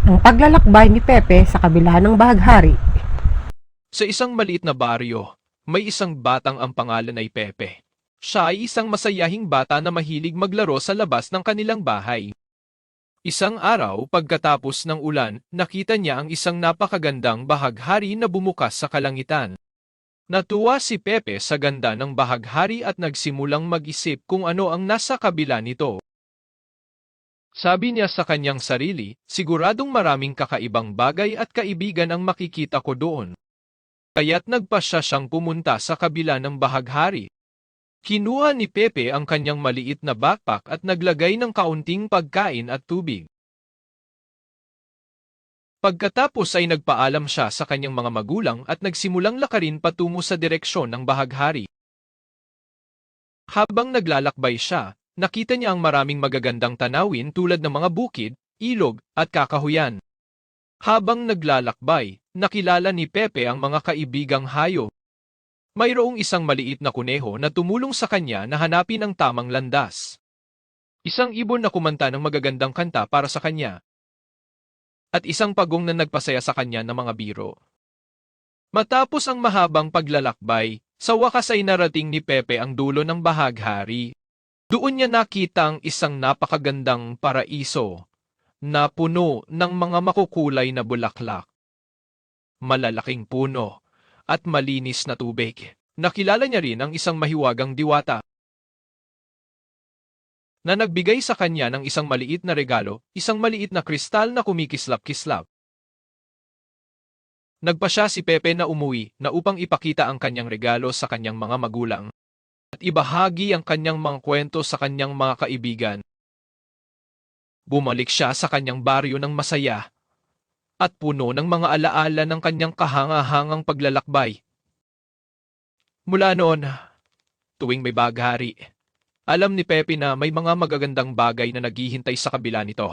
Ang paglalakbay ni Pepe sa kabila ng bahaghari. Sa isang maliit na baryo, may isang batang ang pangalan ay Pepe. Siya ay isang masayahing bata na mahilig maglaro sa labas ng kanilang bahay. Isang araw, pagkatapos ng ulan, nakita niya ang isang napakagandang bahaghari na bumukas sa kalangitan. Natuwa si Pepe sa ganda ng bahaghari at nagsimulang mag-isip kung ano ang nasa kabila nito. Sabi niya sa kanyang sarili, siguradong maraming kakaibang bagay at kaibigan ang makikita ko doon. Kaya't nagpasya siyang pumunta sa kabila ng bahaghari. Kinuha ni Pepe ang kanyang maliit na backpack at naglagay ng kaunting pagkain at tubig. Pagkatapos ay nagpaalam siya sa kanyang mga magulang at nagsimulang lakarin patungo sa direksyon ng bahaghari. Habang naglalakbay siya, nakita niya ang maraming magagandang tanawin tulad ng mga bukid, ilog, at kakahuyan. Habang naglalakbay, nakilala ni Pepe ang mga kaibigang hayop. Mayroong isang maliit na kuneho na tumulong sa kanya na hanapin ang tamang landas. Isang ibon na kumanta ng magagandang kanta para sa kanya. At isang pagong na nagpasaya sa kanya ng mga biro. Matapos ang mahabang paglalakbay, sa wakas ay narating ni Pepe ang dulo ng bahaghari. Doon niya nakita ang isang napakagandang paraiso na puno ng mga makukulay na bulaklak, malalaking puno, at malinis na tubig. Nakilala niya rin ang isang mahiwagang diwata na nagbigay sa kanya ng isang maliit na regalo, isang maliit na kristal na kumikislap-kislap. Nagpasya si Pepe na umuwi na upang ipakita ang kanyang regalo sa kanyang mga magulang at ibahagi ang kanyang mga kwento sa kanyang mga kaibigan. Bumalik siya sa kanyang baryo ng masaya at puno ng mga alaala ng kanyang kahangahangang paglalakbay. Mula noon, tuwing may baghari, alam ni Pepe na may mga magagandang bagay na naghihintay sa kabila nito.